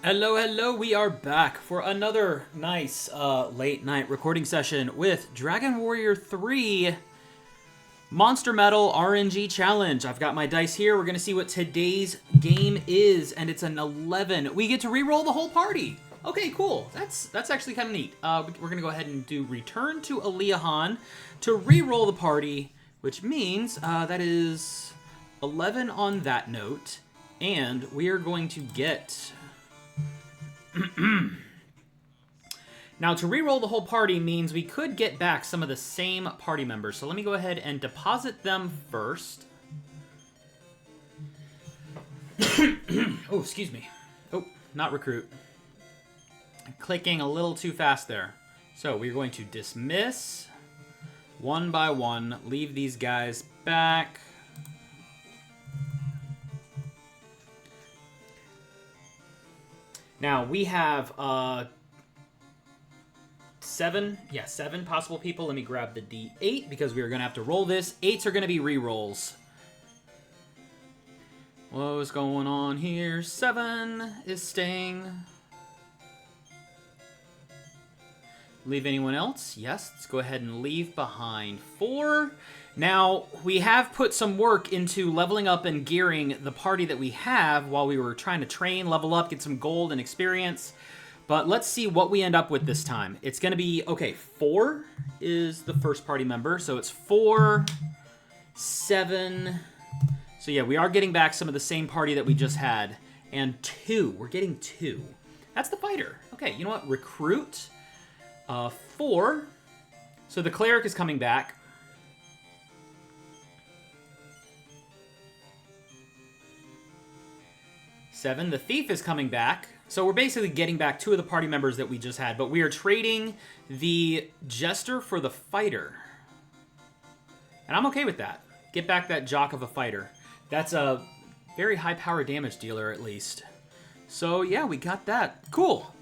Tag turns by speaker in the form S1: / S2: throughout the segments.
S1: Hello, hello, we are back for another nice late night recording session with Dragon Warrior 3 Monster Metal RNG Challenge. I've got my dice here. We're going to see what today's game is, and it's an 11. We get to re-roll the whole party. Okay, cool. That's actually kind of neat. We're going to go ahead and do Return to Aliahan to re-roll the party, which means that is 11 on that note, and we are going to get... Now, to re-roll the whole party means we could get back some of the same party members. So let me go ahead and deposit them first. Oh, excuse me. Oh, not recruit. Clicking a little too fast there. So we're going to dismiss one by one. Leave these guys back. Now, we have seven possible people. Let me grab the D8 because we are going to have to roll this. 8s are going to be re-rolls. What's going on here? 7 is staying. Leave anyone else? Yes, let's go ahead and leave behind 4. Now, we have put some work into leveling up and gearing the party that we have while we were trying to train, level up, get some gold and experience. But let's see what we end up with this time. It's going to be, okay, 4 is the first party member. So it's 4, 7. So yeah, we are getting back some of the same party that we just had. And 2, we're getting 2. That's the fighter. Okay, you know what? Recruit. 4. So the cleric is coming back. 7, the thief is coming back. So we're basically getting back 2 of the party members that we just had, but we are trading the jester for the fighter. And I'm okay with that. Get back that jock of a fighter. That's a very high power damage dealer at least. So yeah, we got that. Cool.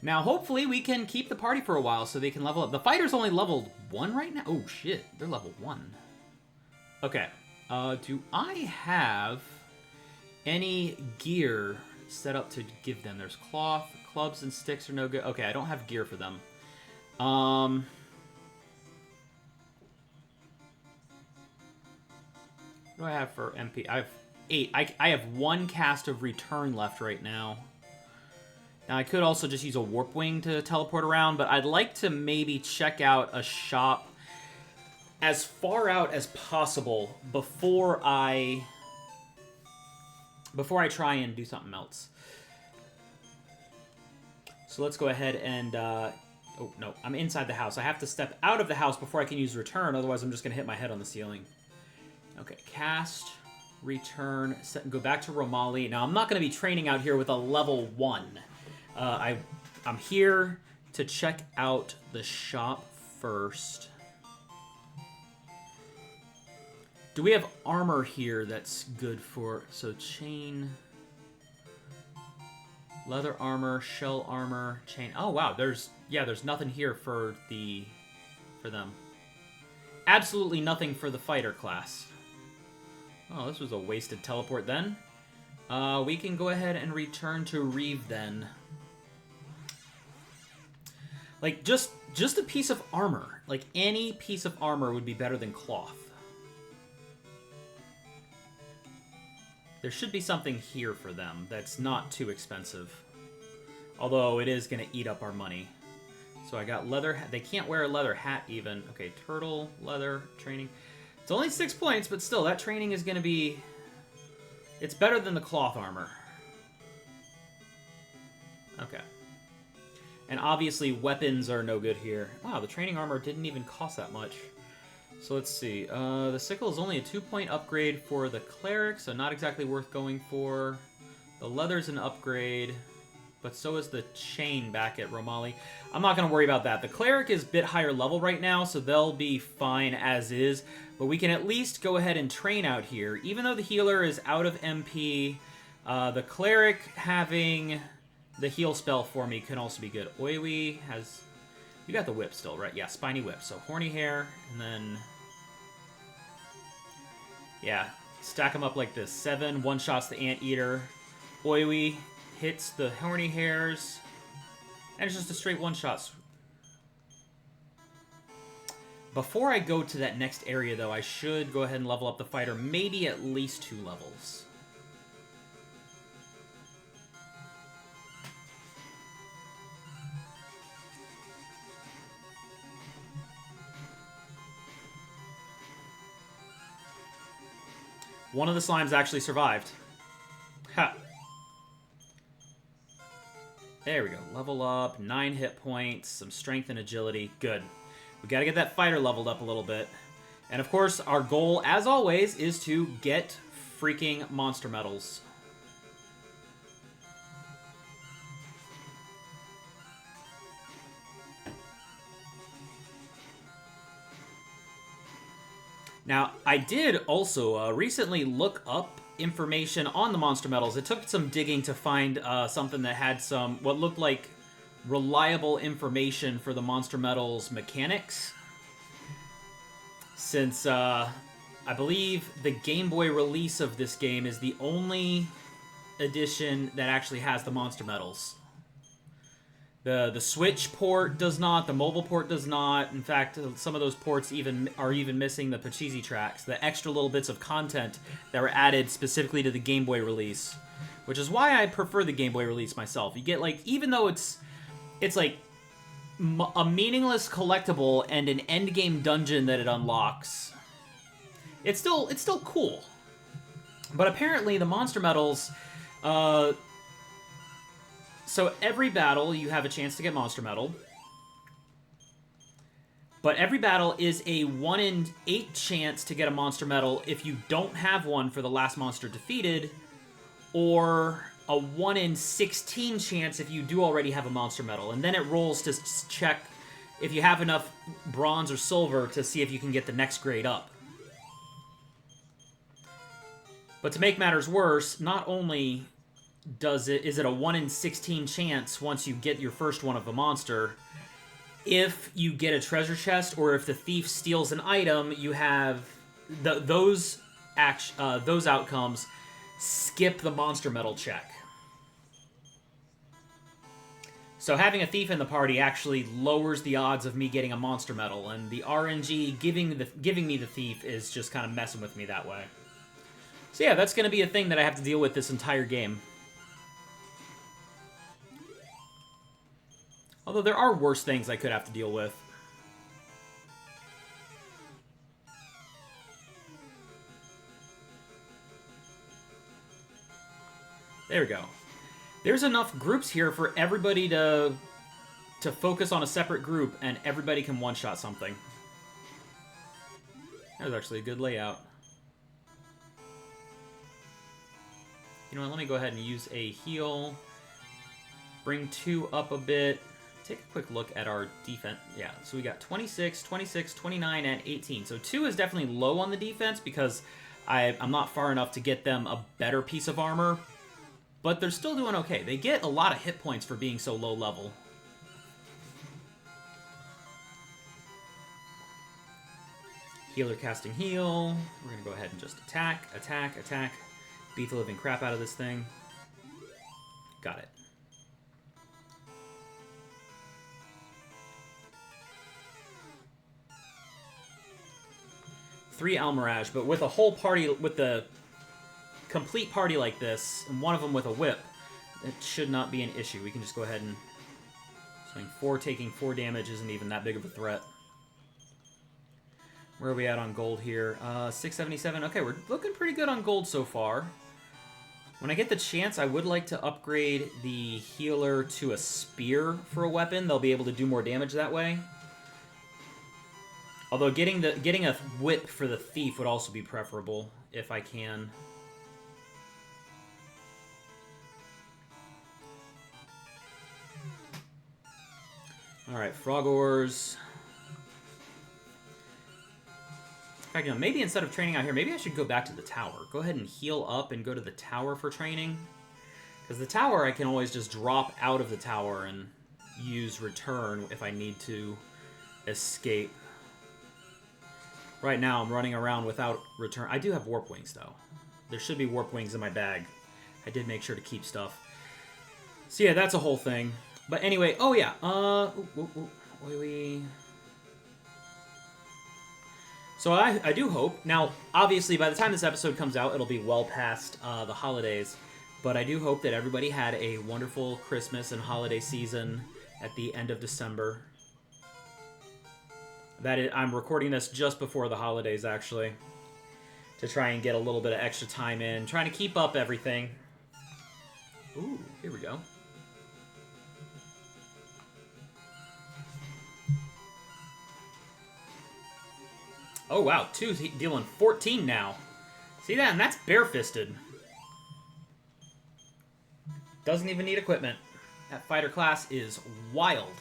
S1: Now hopefully we can keep the party for a while so they can level up. The fighter's only leveled 1 right now. Oh shit, they're level 1. Okay. Do I have any gear set up to give them? There's cloth, clubs, and sticks are no good. Okay, I don't have gear for them. What do I have for MP? I have 8. I have 1 cast of return left right now. Now, I could also just use a warp wing to teleport around, but I'd like to maybe check out a shop as far out as possible before I try and do something else. So let's go ahead and... oh, no. I'm inside the house. I have to step out of the house before I can use return. Otherwise, I'm just going to hit my head on the ceiling. Okay. Cast, return, set, and go back to Romali. Now, I'm not going to be training out here with a level 1. I'm here to check out the shop first. Do we have armor here that's good for... So, chain... Leather armor, shell armor, chain... Oh, wow. There's nothing here for them. Absolutely nothing for the fighter class. Oh, this was a wasted teleport then. We can go ahead and return to Reeve then. Like, just a piece of armor. Like, any piece of armor would be better than cloth. There should be something here for them that's not too expensive. Although it is going to eat up our money. So I got leather... They can't wear a leather hat even. Okay, turtle, leather, training. It's only 6 points, but still, that training is going to be... It's better than the cloth armor. Okay. And obviously, weapons are no good here. Wow, the training armor didn't even cost that much. So let's see. The sickle is only a 2-point upgrade for the cleric, so not exactly worth going for. The leather's an upgrade, but so is the chain back at Romali. I'm not going to worry about that. The cleric is a bit higher level right now, so they'll be fine as is. But we can at least go ahead and train out here. Even though the healer is out of MP, the cleric having the heal spell for me can also be good. Oiwi has... You got the whip still, right? Yeah, spiny whip. So horny hair, and then... Yeah, stack them up like this. 7 one-shots the Anteater. Oiwi hits the horny hairs, and it's just a straight one-shot. Before I go to that next area, though, I should go ahead and level up the fighter, maybe at least 2 levels. One of the slimes actually survived. Ha! There we go. Level up, 9 hit points, some strength and agility. Good. We gotta get that fighter leveled up a little bit. And of course, our goal, as always, is to get freaking monster medals. Now, I did also recently look up information on the monster medals. It took some digging to find something that had some, what looked like reliable information for the monster medals mechanics. Since I believe the Game Boy release of this game is the only edition that actually has the monster medals. The Switch port does not, the mobile port does not. In fact, some of those ports are even missing the Pachisi tracks, the extra little bits of content that were added specifically to the Game Boy release, which is why I prefer the Game Boy release myself. You get, like, even though it's like a meaningless collectible and an endgame dungeon that it unlocks, it's still cool. But apparently the monster medals, so every battle, you have a chance to get monster medal. But every battle is a 1 in 8 chance to get a monster medal if you don't have one for the last monster defeated, or a 1 in 16 chance if you do already have a monster medal. And then it rolls to check if you have enough bronze or silver to see if you can get the next grade up. But to make matters worse, not only is it a 1 in 16 chance once you get your first one of the monster, if you get a treasure chest or if the thief steals an item, you have those outcomes skip the monster medal check. So having a thief in the party actually lowers the odds of me getting a monster medal, and the RNG giving me the thief is just kind of messing with me that way. So yeah, that's going to be a thing that I have to deal with this entire game. Although there are worse things I could have to deal with. There we go. There's enough groups here for everybody to focus on a separate group, and everybody can one-shot something. That was actually a good layout. You know what, let me go ahead and use a heal. Bring 2 up a bit. Take a quick look at our defense. Yeah, so we got 26, 26, 29, and 18. So 2 is definitely low on the defense because I'm not far enough to get them a better piece of armor. But they're still doing okay. They get a lot of hit points for being so low level. Healer casting heal. We're going to go ahead and just attack, attack, attack. Beat the living crap out of this thing. Got it. Three Almirage, but with a whole party, with the complete party like this, and one of them with a whip, it should not be an issue. We can just go ahead and swing 4, taking 4 damage isn't even that big of a threat. Where are we at on gold here? 677. Okay, we're looking pretty good on gold so far. When I get the chance, I would like to upgrade the healer to a spear for a weapon. They'll be able to do more damage that way. Although getting a whip for the thief would also be preferable, if I can. Alright, frog ores. In fact, you know, maybe instead of training out here, maybe I should go back to the tower. Go ahead and heal up and go to the tower for training. Because the tower, I can always just drop out of the tower and use return if I need to escape. Right now, I'm running around without return. I do have warp wings, though. There should be warp wings in my bag. I did make sure to keep stuff. So yeah, that's a whole thing. But anyway, oh yeah, so I do hope, now, obviously, by the time this episode comes out, it'll be well past the holidays, but I do hope that everybody had a wonderful Christmas and holiday season at the end of December. I'm recording this just before the holidays, actually, to try and get a little bit of extra time in, trying to keep up everything. Ooh, here we go. Oh, wow. 2's dealing 14 now. See that? And that's bare-fisted. Doesn't even need equipment. That fighter class is wild.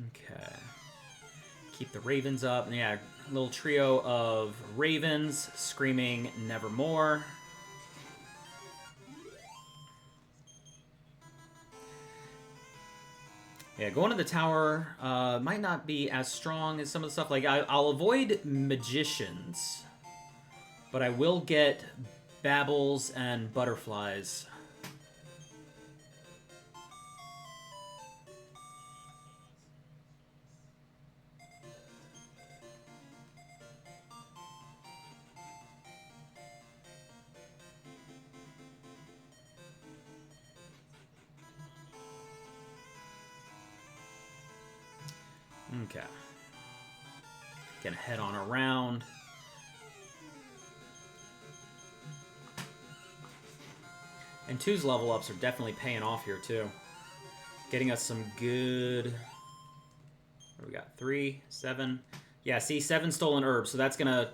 S1: Okay. Keep the ravens up. And yeah, little trio of ravens screaming nevermore. Yeah, going to the tower might not be as strong as some of the stuff. Like, I'll avoid magicians, but I will get babbles and butterflies. Okay. Gonna head on around. And 2's level ups are definitely paying off here, too. Getting us some good... What do we got? 3, 7... Yeah, see, 7 stolen herbs, so that's gonna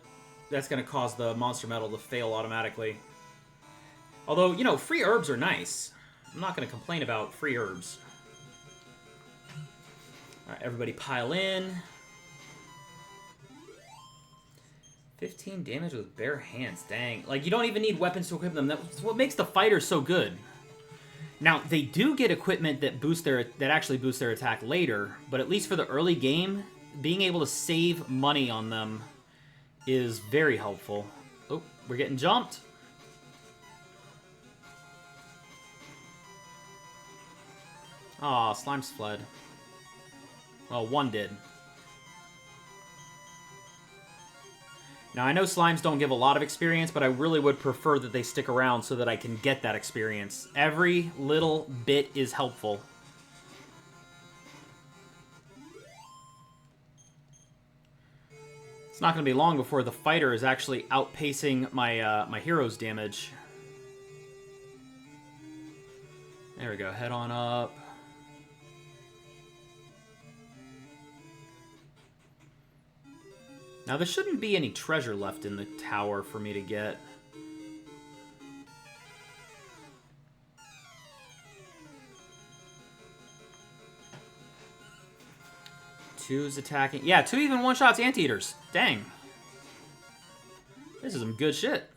S1: cause the monster medal to fail automatically. Although, you know, free herbs are nice. I'm not gonna complain about free herbs. Alright, everybody pile in. 15 damage with bare hands, dang. Like, you don't even need weapons to equip them. That's what makes the fighters so good. Now, they do get equipment that actually boosts their attack later, but at least for the early game, being able to save money on them is very helpful. Oh, we're getting jumped. Aw, slime's fled. Well, one did. Now, I know slimes don't give a lot of experience, but I really would prefer that they stick around so that I can get that experience. Every little bit is helpful. It's not going to be long before the fighter is actually outpacing my, my hero's damage. There we go. Head on up. Now, there shouldn't be any treasure left in the tower for me to get. Two's attacking. Yeah, 2 even one-shots anteaters. Dang. This is some good shit.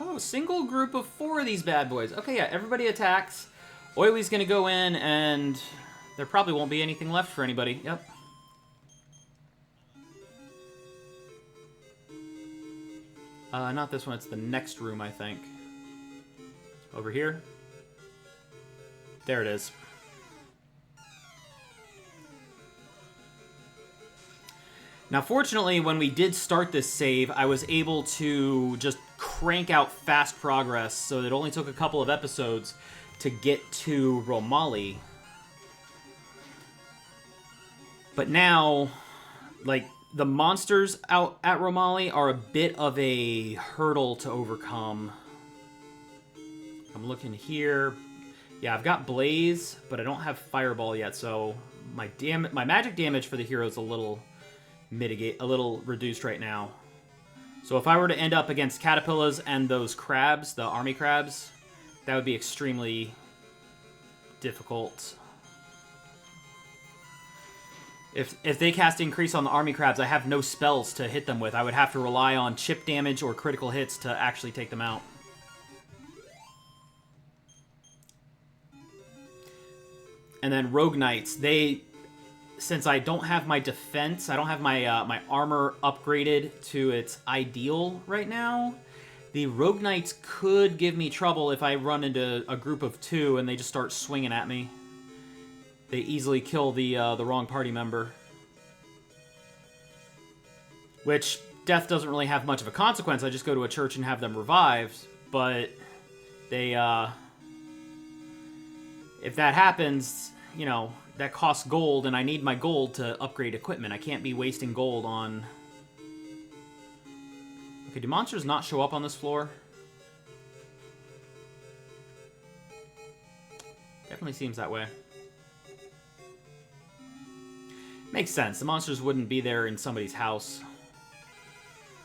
S1: Oh, single group of 4 of these bad boys. Okay, yeah, everybody attacks. Oily's gonna go in, and there probably won't be anything left for anybody. Yep. Not this one, it's the next room, I think. Over here. There it is. Now, fortunately, when we did start this save, I was able to just crank out fast progress, so it only took a couple of episodes to get to Romali. But now, like, the monsters out at Romali are a bit of a hurdle to overcome. I'm looking here. Yeah, I've got Blaze, but I don't have Fireball yet, so my magic damage for the hero is a little reduced right now. So if I were to end up against Caterpillars and those crabs, the army crabs, that would be extremely difficult. If they cast Increase on the army crabs, I have no spells to hit them with. I would have to rely on chip damage or critical hits to actually take them out. And then Rogue Knights, since I don't have my defense, I don't have my my armor upgraded to its ideal right now, the Rogue Knights could give me trouble if I run into a group of 2 and they just start swinging at me. They easily kill the wrong party member. Which, death doesn't really have much of a consequence. I just go to a church and have them revived. But they, if that happens, you know, that costs gold, and I need my gold to upgrade equipment. I can't be wasting gold on... Okay, do monsters not show up on this floor? Definitely seems that way. Makes sense. The monsters wouldn't be there in somebody's house.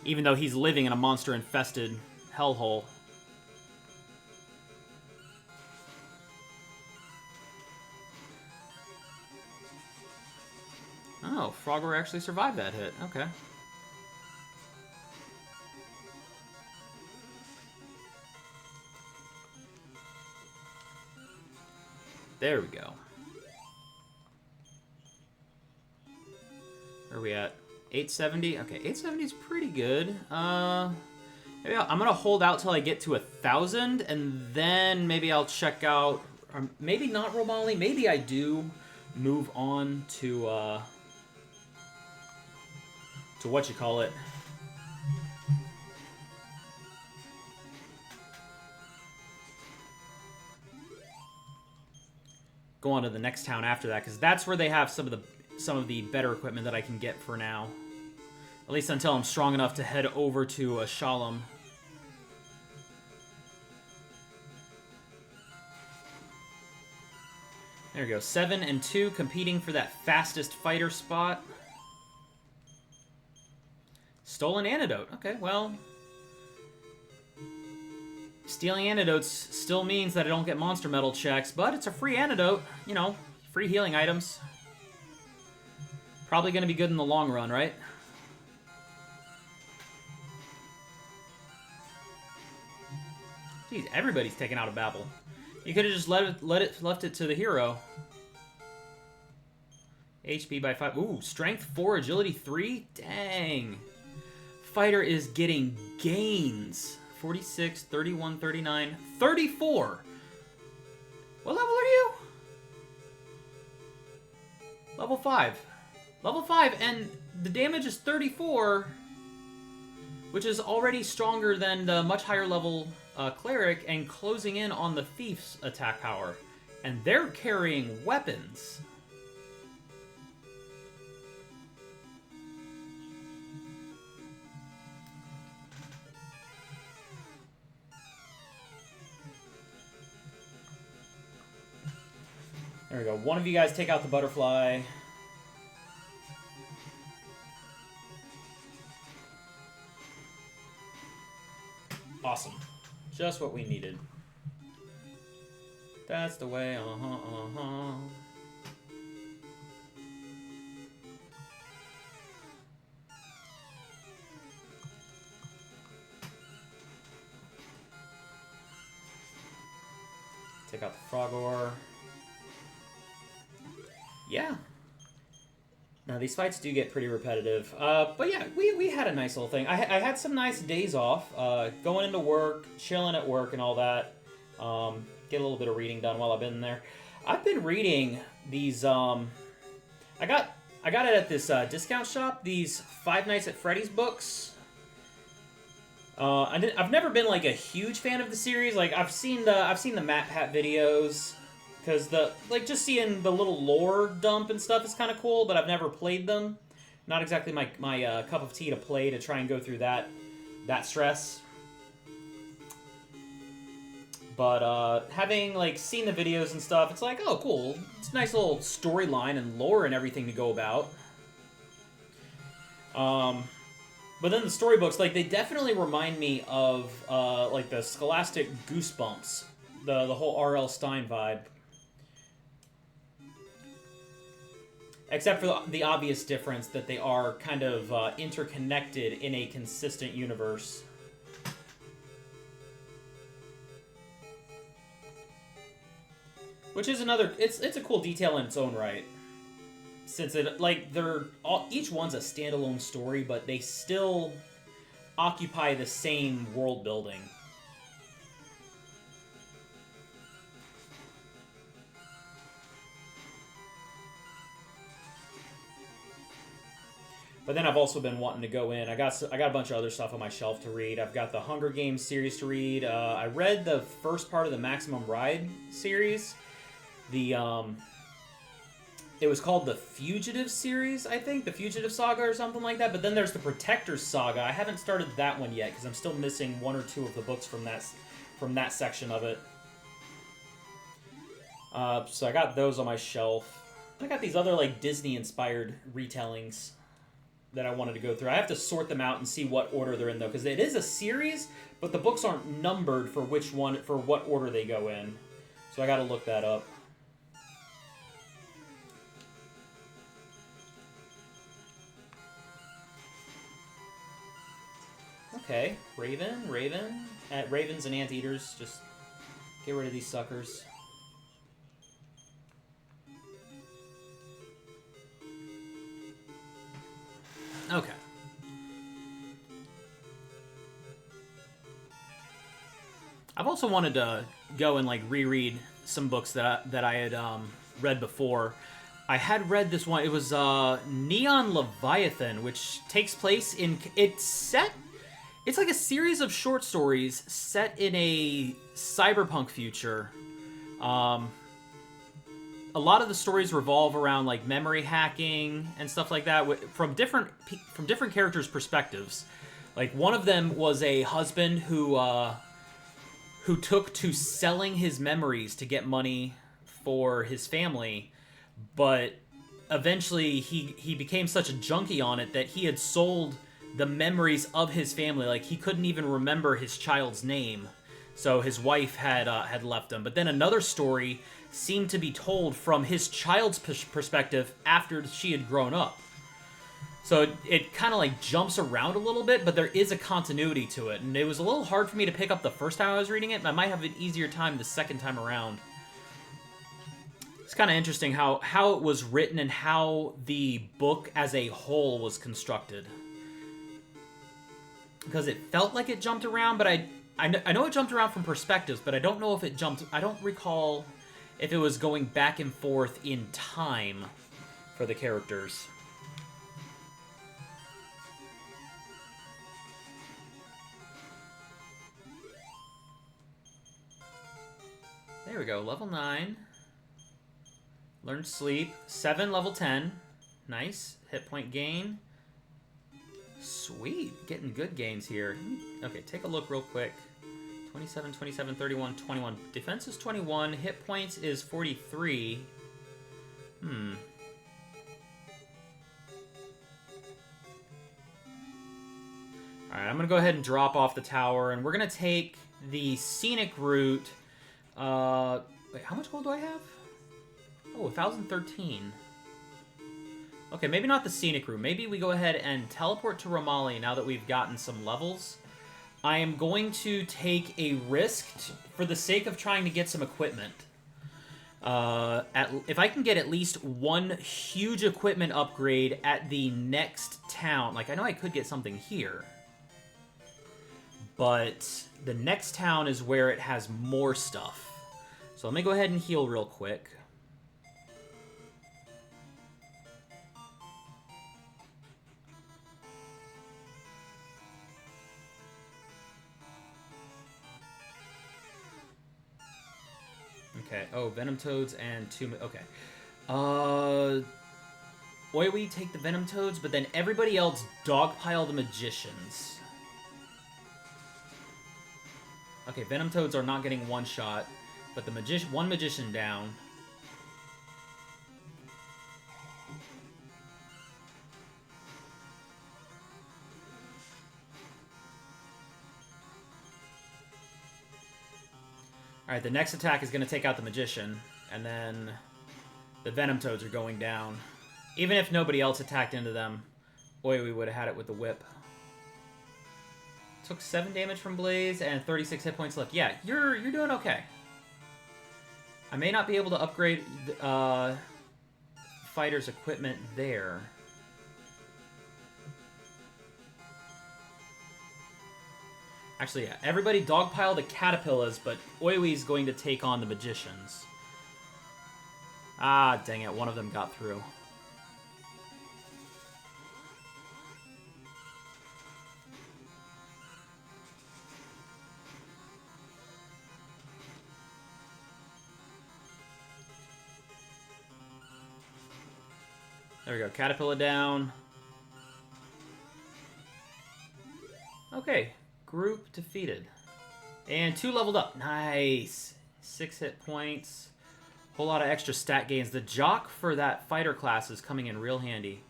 S1: Even though he's living in a monster-infested hellhole. Oh, Frogger actually survived that hit. Okay. There we go. Where are we at? 870? Okay, 870 is pretty good. Maybe I'm going to hold out till I get to 1,000, and then maybe I'll check out... maybe not Romali. Maybe I do move on to what you call it. Go on to the next town after that, because that's where they have some of the better equipment that I can get for now. At least until I'm strong enough to head over to Shalom. There we go. 7 and 2 competing for that fastest fighter spot. Stolen antidote. Okay, well... Stealing antidotes still means that I don't get monster metal checks, but it's a free antidote. You know, free healing items. Probably going to be good in the long run, right? Jeez, everybody's taken out of Babel. You could have just left it to the hero. HP by 5. Ooh, strength 4, agility 3? Dang. Fighter is getting gains. 46, 31, 39, 34. What level are you? Level 5. Level 5, and the damage is 34, which is already stronger than the much higher level cleric and closing in on the thief's attack power. And they're carrying weapons. There we go. One of you guys take out the butterfly. Awesome. Just what we needed. That's the way, Take out the frog ore. Yeah. Now, these fights do get pretty repetitive. But yeah, we had a nice little thing. I had some nice days off, going into work, chilling at work and all that. Get a little bit of reading done while I've been there. I've been reading these, I got it at this discount shop, these Five Nights at Freddy's books. I've never been like a huge fan of the series. Like I've seen the Matt Pat videos. Because just seeing the little lore dump and stuff is kind of cool, but I've never played them. Not exactly my cup of tea to play to try and go through that stress. But having seen the videos and stuff, it's like, oh, cool. It's a nice little storyline and lore and everything to go about. But then the storybooks, they definitely remind me of the Scholastic Goosebumps, the whole R.L. Stine vibe. Except for the obvious difference that they are kind of interconnected in a consistent universe. Which is another... It's a cool detail in its own right. Since it, like, each one's a standalone story, but they still occupy the same world building. But then I've also been wanting to go in. I got a bunch of other stuff on my shelf to read. I've got the Hunger Games series to read. I read the first part of the Maximum Ride series. It was called the Fugitive series, I think, the Fugitive Saga or something like that. But then there's the Protectors Saga. I haven't started that one yet because I'm still missing one or two of the books from that section of it. So I got those on my shelf. I got these other like Disney-inspired retellings that I wanted to go through. I have to sort them out and see what order they're in though, because it is a series, but the books aren't numbered for what order they go in. So I got to look that up. Okay, Raven. Ravens and Anteaters, just get rid of these suckers. Okay. I've also wanted to go and like reread some books that I had read before. I had read this one. It was Neon Leviathan, which takes place in... It's like a series of short stories set in a cyberpunk future. A lot of the stories revolve around like memory hacking and stuff like that from different characters' perspectives. Like one of them was a husband who took to selling his memories to get money for his family, but eventually he became such a junkie on it that he had sold the memories of his family. Like he couldn't even remember his child's name, so his wife had left him. But then another story seemed to be told from his child's perspective after she had grown up. So it kind of like jumps around a little bit, but there is a continuity to it. And it was a little hard for me to pick up the first time I was reading it, and I might have an easier time the second time around. It's kind of interesting how it was written and how the book as a whole was constructed. Because it felt like it jumped around, but I know it jumped around from perspectives, but I don't know if it jumped... I don't recall if it was going back and forth in time for the characters. There we go, level 9. Learn sleep. 7, level 10. Nice. Hit point gain. Sweet. Getting good gains here. Okay, take a look real quick. 27, 27, 31, 21. Defense is 21. Hit points is 43. Alright, I'm going to go ahead and drop off the tower, and we're going to take the scenic route. Wait, how much gold do I have? Oh, 1,013. Okay, maybe not the scenic route. Maybe we go ahead and teleport to Ramali now that we've gotten some levels. I am going to take a risk for the sake of trying to get some equipment. If I can get at least one huge equipment upgrade at the next town. Like, I know I could get something here. But the next town is where it has more stuff. So let me go ahead and heal real quick. Okay. Oh, Venom Toads and 2... Okay. We take the Venom Toads, but then everybody else dogpile the Magicians. Okay, Venom Toads are not getting one shot, but the one Magician down. Alright, the next attack is going to take out the Magician, and then the Venom Toads are going down. Even if nobody else attacked into them, boy, we would have had it with the whip. Took 7 damage from Blaze and 36 hit points left. Yeah, you're doing okay. I may not be able to upgrade fighter's equipment there. Actually, yeah, everybody dogpile the Caterpillars, but Oiwi's going to take on the Magicians. Ah, dang it, one of them got through. There we go, Caterpillar down. Okay, group defeated. And 2 leveled up. Nice. 6 hit points. Whole lot of extra stat gains. The jock for that fighter class is coming in real handy.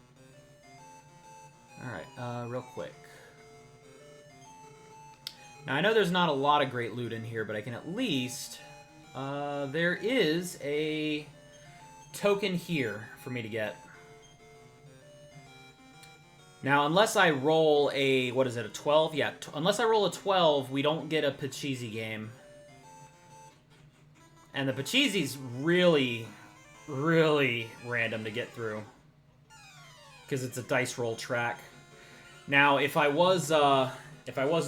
S1: Alright, real quick. Now, I know there's not a lot of great loot in here, but I can at least... there is a token here for me to get. Now, unless I roll a... What is it, a 12? Yeah, unless I roll a 12, we don't get a Pachisi game. And the Pachisi's really, really random to get through. Because it's a dice roll track. Now, if I was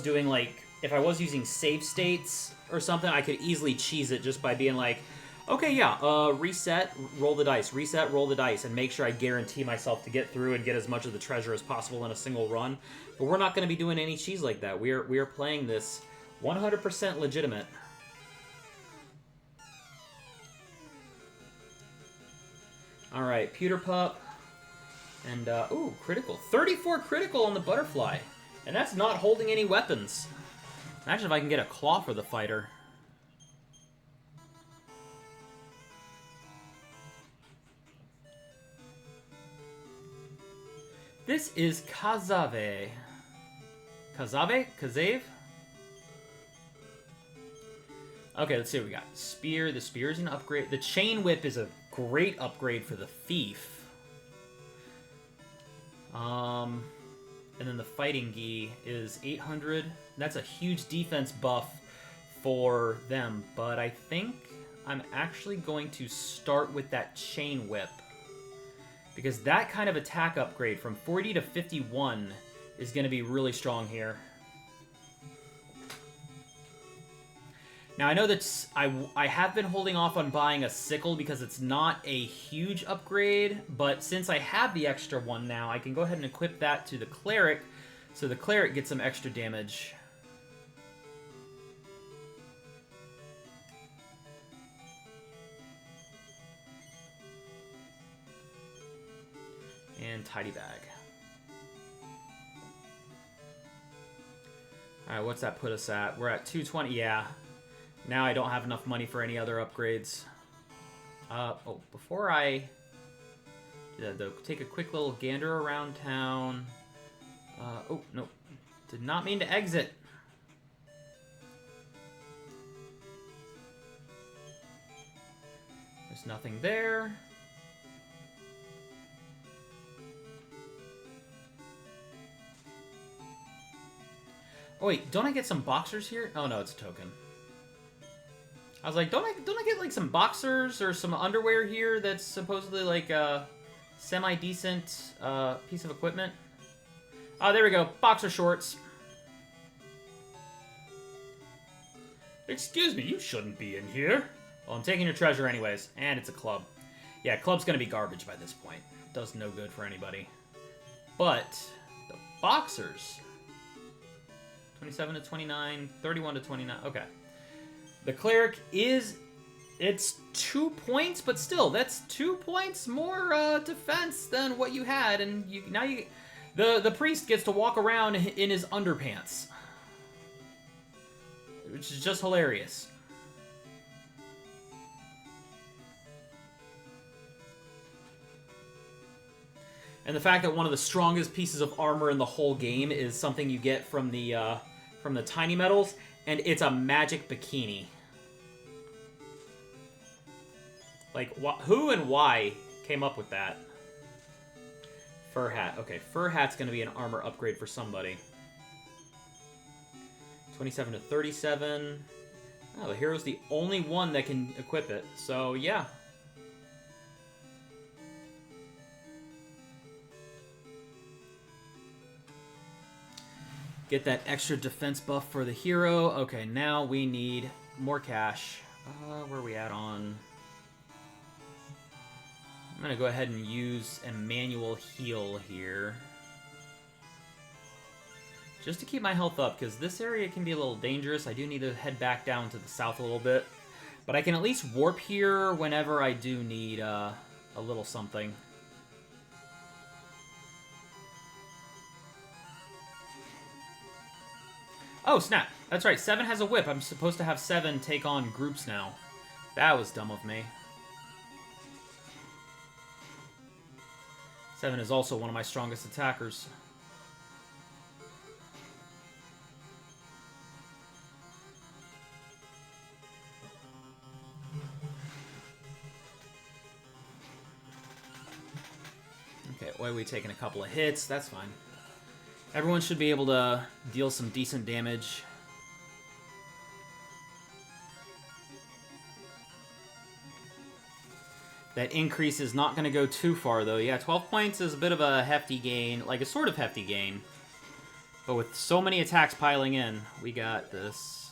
S1: doing, like... If I was using save states or something, I could easily cheese it just by being like... Okay, yeah, reset, roll the dice, reset, roll the dice, and make sure I guarantee myself to get through and get as much of the treasure as possible in a single run. But we're not going to be doing any cheese like that. We are playing this 100% legitimate. Alright, Pewter Pup. And, ooh, critical. 34 critical on the Butterfly. And that's not holding any weapons. Imagine if I can get a claw for the fighter. This is Kazave. Kazave? Kazave? Okay, let's see what we got. Spear. The spear is an upgrade. The chain whip is a great upgrade for the thief. And then the fighting gi is 800. That's a huge defense buff for them. But I think I'm actually going to start with that chain whip. Because that kind of attack upgrade from 40 to 51 is going to be really strong here. Now, I know that I have been holding off on buying a sickle because it's not a huge upgrade, but since I have the extra one now, I can go ahead and equip that to the cleric, so the cleric gets some extra damage. And tidy bag. Alright, what's that put us at? We're at 220, yeah. Now I don't have enough money for any other upgrades. Oh, before I take a quick little gander around town. Oh, no. Did not mean to exit. There's nothing there. Oh wait, don't I get some boxers here? Oh no, it's a token. I was like, don't I get like some boxers or some underwear here that's supposedly like a semi-decent piece of equipment? Oh, there we go. Boxer shorts. Excuse me, you shouldn't be in here. Well, I'm taking your treasure anyways, and it's a club. Yeah, club's gonna be garbage by this point. Does no good for anybody. But the boxers... 27 to 29, 31 to 29. Okay. The cleric is... It's 2 points, but still, that's 2 points more defense than what you had, and the priest gets to walk around in his underpants, which is just hilarious. And the fact that one of the strongest pieces of armor in the whole game is something you get from the tiny metals, and it's a magic bikini. Like, who and why came up with that? Fur hat. Okay, fur hat's going to be an armor upgrade for somebody. 27 to 37. Oh, the hero's the only one that can equip it. So, yeah. Get that extra defense buff for the hero. Okay, now we need more cash. Where are we at on... I'm going to go ahead and use a manual heal here. Just to keep my health up, because this area can be a little dangerous. I do need to head back down to the south a little bit. But I can at least warp here whenever I do need a little something. Oh, snap. That's right. 7 has a whip. I'm supposed to have 7 take on groups now. That was dumb of me. 7 is also one of my strongest attackers. Okay, why are we taking a couple of hits? That's fine. Everyone should be able to deal some decent damage. That increase is not going to go too far, though. Yeah, 12 points is a bit of a hefty gain, like a sort of hefty gain. But with so many attacks piling in, we got this.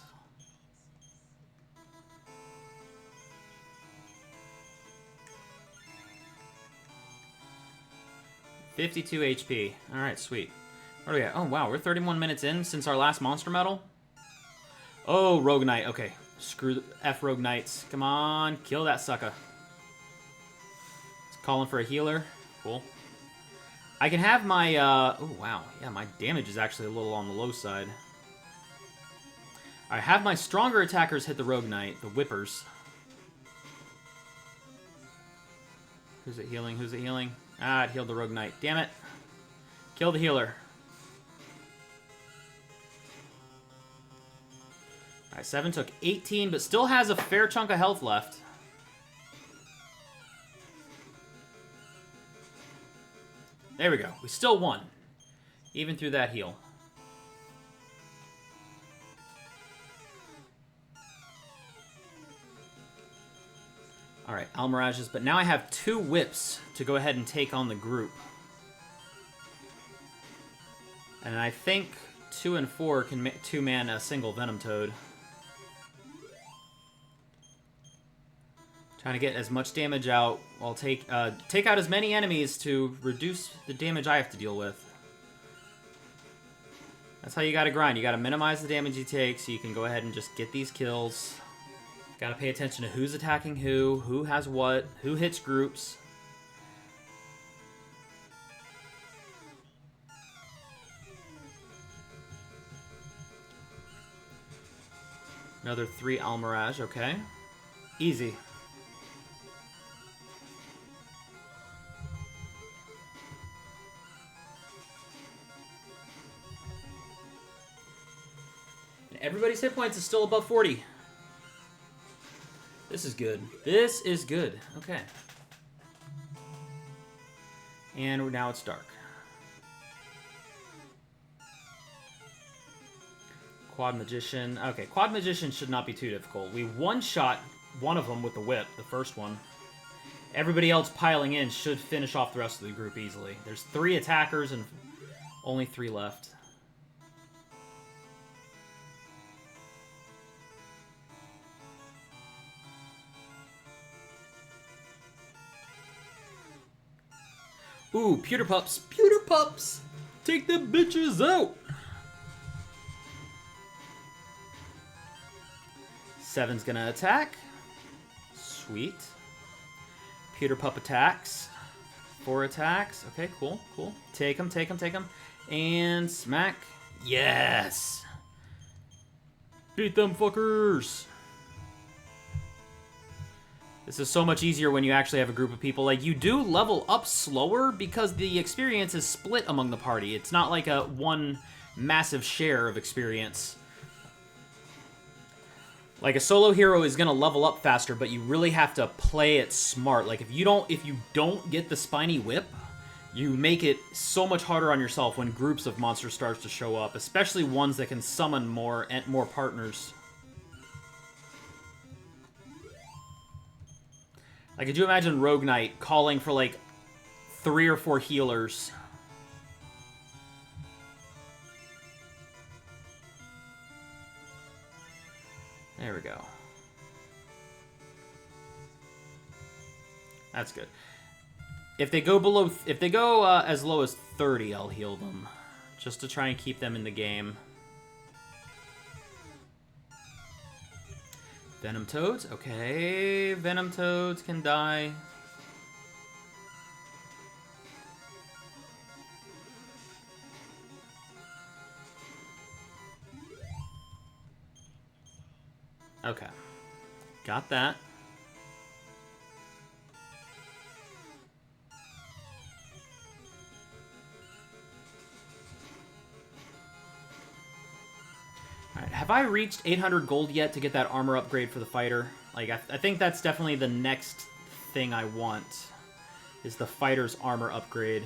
S1: $52 HP. Alright, sweet. What do we got? Oh, wow, we're 31 minutes in since our last monster medal? Oh, Rogue Knight. Okay, screw the F Rogue Knights. Come on, kill that sucker. Calling for a healer. Cool. I can have my, oh, wow. Yeah, my damage is actually a little on the low side. I have my stronger attackers hit the Rogue Knight, the Whippers. Who's it healing? Who's it healing? Ah, it healed the Rogue Knight. Damn it. Kill the healer. Alright, 7 took 18, but still has a fair chunk of health left. There we go. We still won. Even through that heal. Alright, Almirages. But now I have 2 whips to go ahead and take on the group. And I think 2 and 4 can 2-man a single Venom Toad. Trying to get as much damage out while take out as many enemies to reduce the damage I have to deal with. That's how you gotta grind. You gotta minimize the damage you take so you can go ahead and just get these kills. Gotta pay attention to who's attacking who has what, who hits groups. Another 3 Almirage, okay. Easy. Everybody's hit points is still above 40. This is good. This is good. Okay. And now it's dark. Quad Magician. Okay, Quad Magician should not be too difficult. We one-shot one of them with the whip, the first one. Everybody else piling in should finish off the rest of the group easily. There's 3 attackers and only 3 left. Ooh, pewter pups. Pewter pups! Take the bitches out! 7's gonna attack. Sweet. Pewter pup attacks. 4 attacks. Okay, cool, cool. Take him, take him, take him. And smack. Yes! Beat them fuckers! This is so much easier when you actually have a group of people. Like, you do level up slower because the experience is split among the party. It's not like a one massive share of experience. Like, a solo hero is going to level up faster, but you really have to play it smart. Like, if you don't get the spiny whip, you make it so much harder on yourself when groups of monsters starts to show up, especially ones that can summon more partners. Like, could you imagine Rogue Knight calling for, like, 3 or 4 healers? There we go. That's good. If they go as low as 30, I'll heal them, just to try and keep them in the game. Venom Toads, okay. Venom Toads can die. Okay, got that. Alright, have I reached 800 gold yet to get that armor upgrade for the fighter? Like, I think that's definitely the next thing I want, is the fighter's armor upgrade.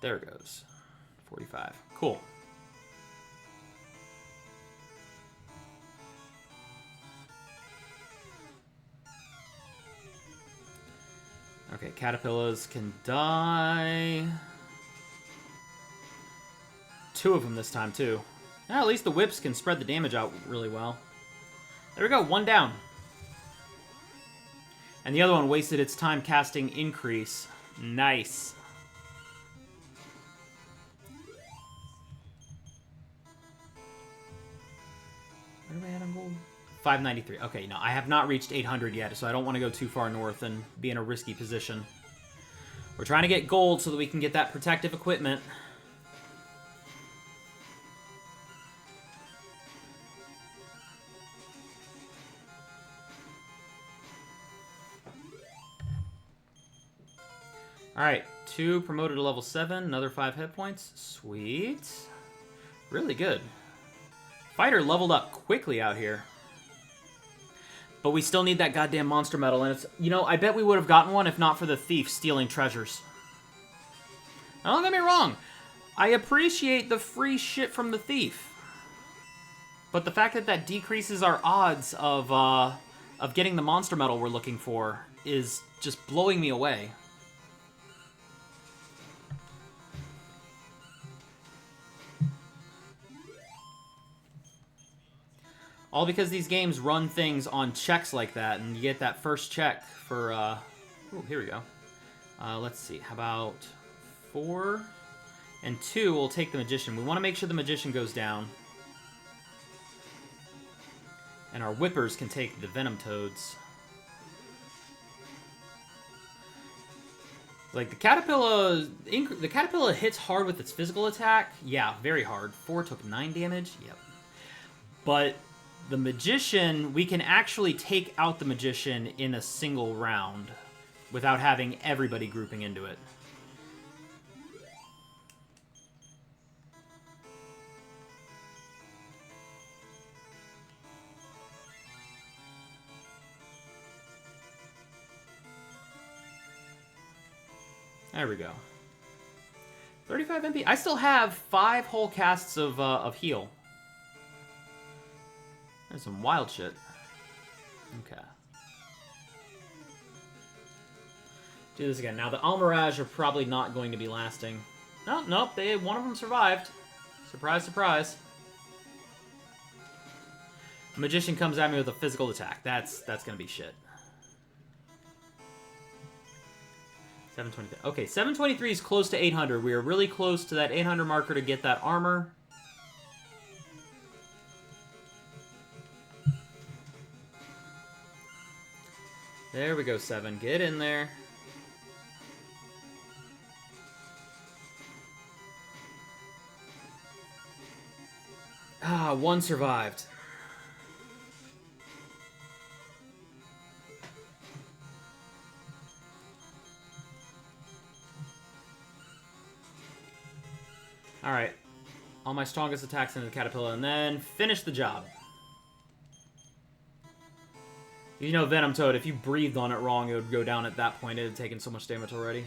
S1: There it goes. 45. Cool. Okay, caterpillars can die. 2 of them this time, too. Yeah, at least the whips can spread the damage out really well. There we go, 1 down. And the other one wasted its time casting Increase. Nice. Where do we at on gold? 593. Okay, no, I have not reached 800 yet, so I don't want to go too far north and be in a risky position. We're trying to get gold so that we can get that protective equipment. Alright, 2 promoted to level 7, another 5 hit points. Sweet. Really good. Fighter leveled up quickly out here. But we still need that goddamn monster medal, and it's, you know, I bet we would have gotten one if not for the thief stealing treasures. Now, don't get me wrong, I appreciate the free shit from the thief. But the fact that that decreases our odds of getting the monster medal we're looking for is just blowing me away. All because these games run things on checks like that, and you get that first check for, ooh, here we go. Let's see, how about 4? And 2, we'll take the Magician. We want to make sure the Magician goes down. And our Whippers can take the Venom Toads. Like, the Caterpillar hits hard with its physical attack. Yeah, very hard. 4 took 9 damage. Yep. But the Magician, we can actually take out the Magician in a single round without having everybody grouping into it. There we go. 35 MP. I still have 5 whole casts of heal. There's some wild shit. Okay. Do this again. Now, the Almirage are probably not going to be lasting. No, nope. One of them survived. Surprise, surprise. Magician comes at me with a physical attack. That's going to be shit. 723. Okay, 723 is close to 800. We are really close to that 800 marker to get that armor. There we go, 7. Get in there. Ah, 1 survived. Alright. All my strongest attacks into the caterpillar, and then finish the job. You know, Venom Toad, if you breathed on it wrong, it would go down at that point. It had taken so much damage already.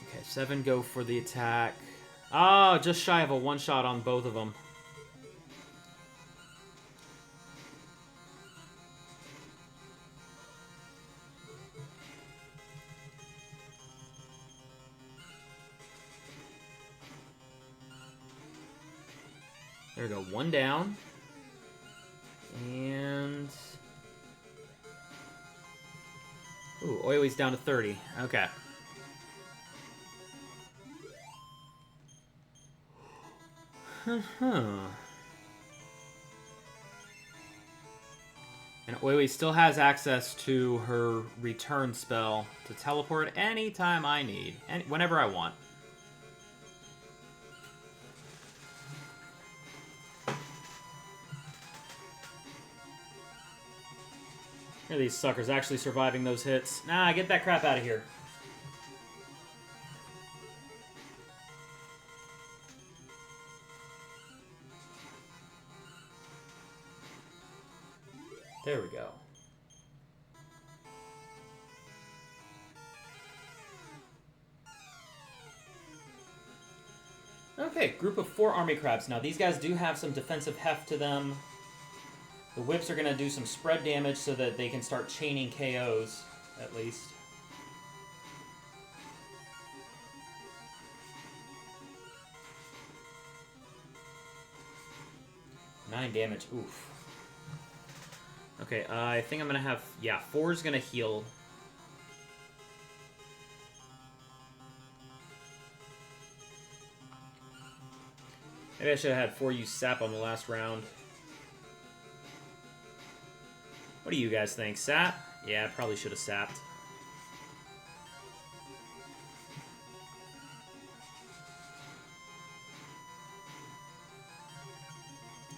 S1: Okay, 7 go for the attack. Oh, just shy of a one-shot on both of them. There we go, 1 down. And... Ooh, Oiwi's down to 30. Okay. And Oiwi still has access to her return spell to teleport anytime I need. Whenever I want. Here are these suckers actually surviving those hits. Nah, get that crap out of here. There we go. Okay, group of 4 army crabs. Now, these guys do have some defensive heft to them. The whips are going to do some spread damage so that they can start chaining KOs, at least. Nine damage, oof. Okay, I think I'm going to have... Yeah, 4 is going to heal. Maybe I should have had 4 use sap on the last round. What do you guys think? Sap? Yeah, I probably should have sapped.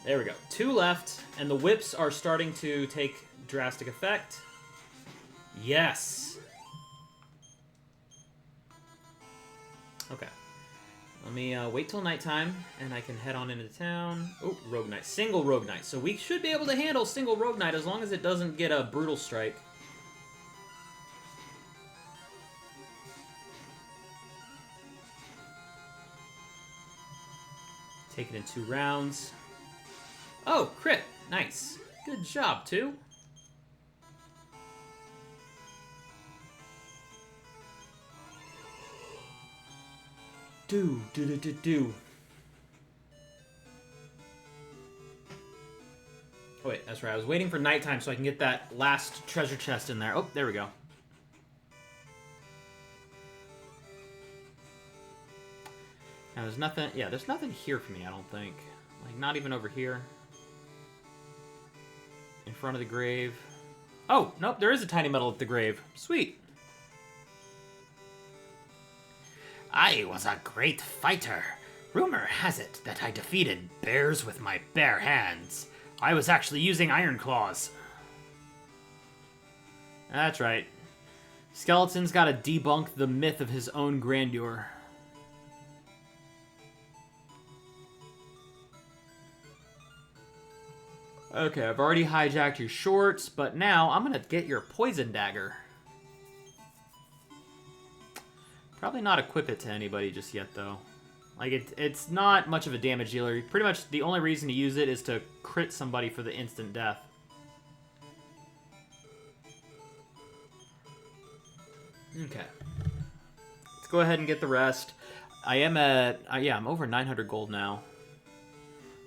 S1: There we go. 2 left, and the whips are starting to take drastic effect. Yes! Okay. Let me wait till nighttime, and I can head on into town. Oh, Rogue Knight. Single Rogue Knight. So we should be able to handle single Rogue Knight as long as it doesn't get a Brutal Strike. Take it in 2 rounds. Oh, crit. Nice. Good job, 2. Do. Oh, wait, that's right. I was waiting for nighttime so I can get that last treasure chest in there. Oh, there we go. Now, there's nothing... Yeah, there's nothing here for me, I don't think. Like, not even over here. In front of the grave. Oh, nope, there is a tiny medal at the grave. Sweet.
S2: I was a great fighter. Rumor has it that I defeated bears with my bare hands. I was actually using iron claws.
S1: That's right. Skeleton's got to debunk the myth of his own grandeur. Okay, I've already hijacked your shorts, but now I'm going to get your poison dagger. Probably not equip it to anybody just yet, though. Like, it's not much of a damage dealer. Pretty much the only reason to use it is to crit somebody for the instant death. Okay. Let's go ahead and get the rest. I am at... yeah, I'm over 900 gold now.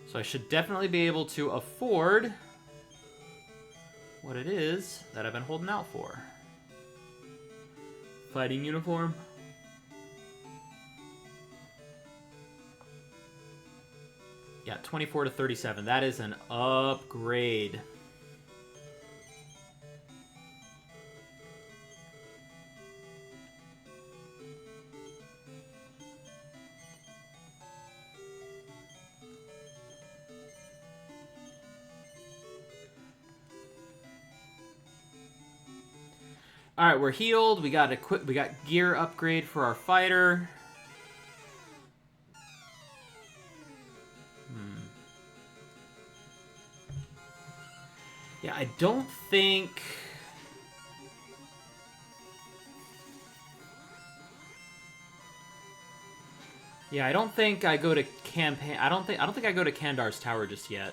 S1: So I should definitely be able to afford what it is that I've been holding out for. Fighting uniform. Yeah, 24 to 37. That is an upgrade. All right, we're healed. We got gear upgrade for our fighter. Yeah, I don't think. Yeah, I don't think I go to campaign. I don't think I go to Kandar's tower just yet.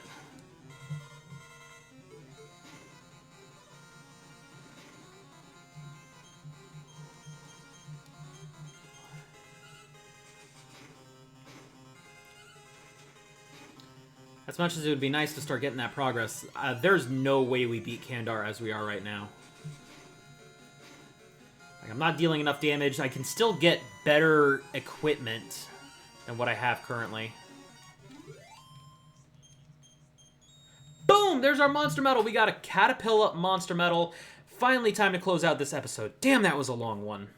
S1: As much as it would be nice to start getting that progress, there's no way we beat Kandar as we are right now. Like, I'm not dealing enough damage. I can still get better equipment than what I have currently. Boom! There's our monster medal. We got a Caterpillar monster medal. Finally time to close out this episode. Damn, that was a long one.